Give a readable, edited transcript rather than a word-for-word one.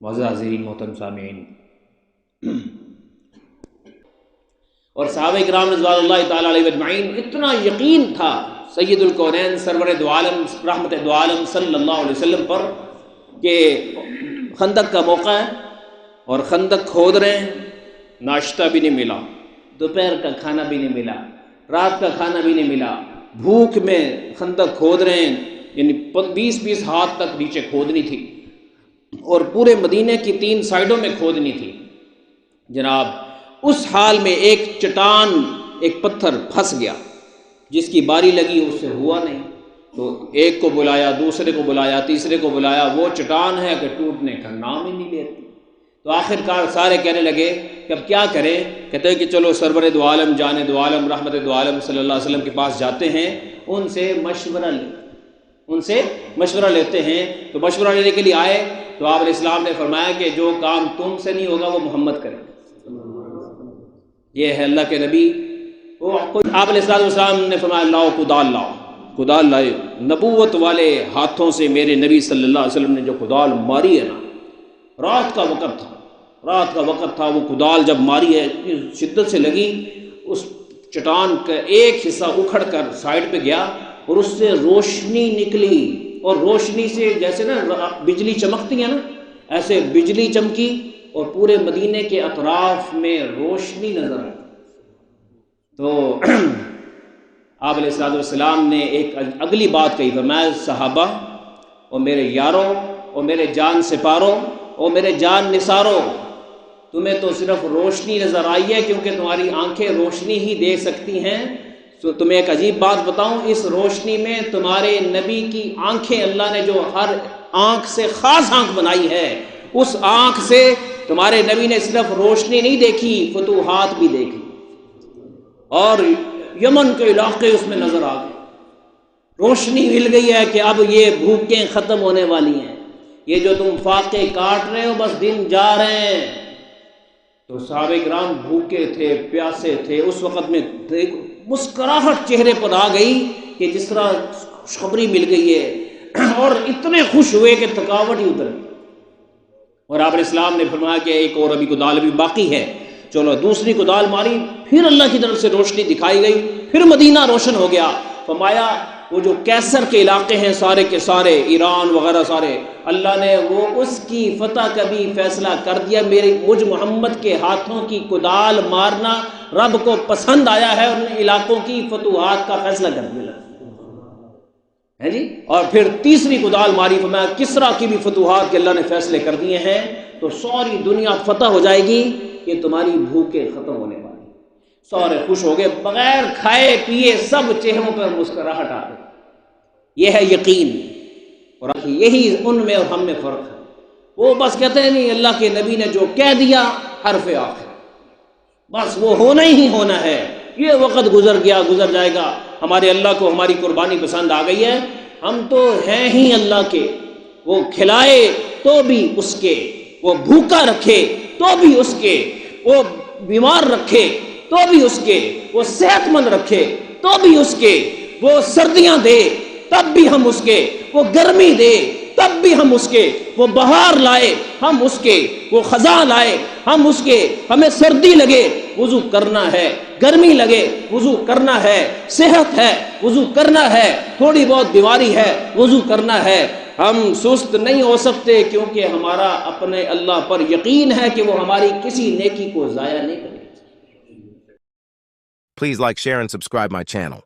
معزز حاضرین، محترم سامعین، اور صحابہ کرام رضوان اللہ تعالیٰ علیہ اجمعین اتنا یقین تھا سید الکونین سرور دو عالم رحمت دو عالم صلی اللہ علیہ وسلم پر کہ خندق کا موقع ہے اور خندق کھود رہے ہیں، ناشتہ بھی نہیں ملا، دوپہر کا کھانا بھی نہیں ملا، رات کا کھانا بھی نہیں ملا، بھوک میں خندق کھود رہے ہیں، یعنی 20 ہاتھ تک نیچے کھودنی تھی اور پورے مدینے کی 3 سائڈوں میں کھودنی تھی جناب۔ اس حال میں ایک چٹان، ایک پتھر پھنس گیا، جس کی باری لگی اس سے ہوا نہیں، تو ایک کو بلایا، دوسرے کو بلایا، تیسرے کو بلایا، وہ چٹان ہے کہ ٹوٹنے کا نام ہی نہیں لیتی۔ تو آخر کار سارے کہنے لگے کہ اب کیا کریں؟ کہتے ہیں کہ چلو سرور دو عالم جان دو عالم رحمت دو عالم صلی اللہ علیہ وسلم کے پاس جاتے ہیں، ان سے مشورہ لیتے ہیں۔ تو مشورہ لینے کے لیے آئے تو آپ علیہ السلام نے فرمایا کہ جو کام تم سے نہیں ہوگا وہ محمد کرے۔ یہ ہے اللہ کے نبی۔ آپ علیہ السلام نے فرمایا لاؤ کدال لائے۔ نبوت والے ہاتھوں سے میرے نبی صلی اللہ علیہ وسلم نے جو کدال ماری ہے نا، رات کا وقت تھا، وہ کدال جب ماری ہے شدت سے لگی، اس چٹان کا ایک حصہ اکھڑ کر سائڈ پہ گیا اور اس سے روشنی نکلی، اور روشنی سے جیسے نا بجلی چمکتی ہے نا، ایسے بجلی چمکی اور پورے مدینے کے اطراف میں روشنی نظر آئی۔ تو آپ علیہ السلام نے ایک اگلی بات کہی، فرمایا صحابہ اور میرے یاروں اور میرے جان سپاروں اور میرے جان نثاروں، تمہیں تو صرف روشنی نظر آئی ہے کیونکہ تمہاری آنکھیں روشنی ہی دے سکتی ہیں۔ تو تمہیں ایک عجیب بات بتاؤں، اس روشنی میں تمہارے نبی کی آنکھیں اللہ نے جو ہر آنکھ سے خاص آنکھ بنائی ہے، اس آنکھ سے تمہارے نبی نے صرف روشنی نہیں دیکھی، فتوحات بھی دیکھی، اور یمن کے علاقے اس میں نظر آ گئے۔ روشنی مل گئی ہے کہ اب یہ بھوکیں ختم ہونے والی ہیں، یہ جو تم فاقے کاٹ رہے ہو بس دن جا رہے ہیں۔ تو صحابہ کرام بھوکے تھے، پیاسے تھے، اس وقت میں مسکراہٹ چہرے پر آ گئی کہ جس طرح خوشخبری مل گئی ہے، اور اتنے خوش ہوئے کہ تھکاوٹ ہی اتر گئی۔ اور آپ علیہ السلام نے فرمایا کہ ایک اور ابھی کدال بھی باقی ہے، چلو دوسری کدال ماری، پھر اللہ کی طرف سے روشنی دکھائی گئی، پھر مدینہ روشن ہو گیا۔ فرمایا وہ جو کیسر کے علاقے ہیں سارے کے سارے، ایران وغیرہ سارے، اللہ نے وہ اس کی فتح کا بھی فیصلہ کر دیا۔ مجھ محمد کے ہاتھوں کی کدال مارنا رب کو پسند آیا ہے، اور ان علاقوں کی فتوحات کا فیصلہ کر دیا ہے جی۔ اور پھر تیسری کدال ماری، فرمایا کسرا کی بھی فتوحات کے اللہ نے فیصلے کر دیے ہیں، تو ساری دنیا فتح ہو جائے گی، یہ تمہاری بھوکیں ختم ہونے والی۔ سارے خوش ہو گئے، بغیر کھائے پیے سب چہروں پر مسکراہٹ آ گئی۔ یہ ہے یقین، اور یہی ان میں اور ہم میں فرق ہے۔ وہ بس کہتے ہیں نہیں، اللہ کے نبی نے جو کہہ دیا حرف آخر، بس وہ ہونا ہی ہونا ہے۔ یہ وقت گزر گیا، گزر جائے گا، ہمارے اللہ کو ہماری قربانی پسند آ گئی ہے، ہم تو ہیں ہی اللہ کے۔ وہ کھلائے تو بھی اس کے، وہ بھوکا رکھے تو بھی اس کے، وہ بیمار رکھے تو بھی اس کے، وہ صحت مند رکھے تو بھی اس کے، وہ سردیاں دے تب بھی ہم اس کے، وہ گرمی دے تب بھی ہم اس کے، وہ بہار لائے ہم اس کے، وہ خزاں لائے ہم اس کے۔ ہمیں سردی لگے وضو کرنا ہے، گرمی لگے وضو کرنا ہے، صحت ہے وضو کرنا ہے، تھوڑی بہت بیماری ہے وضو کرنا ہے۔ ہم سست نہیں ہو سکتے کیونکہ ہمارا اپنے اللہ پر یقین ہے کہ وہ ہماری کسی نیکی کو ضائع نہیں کرے۔ Please like, share, and subscribe my channel.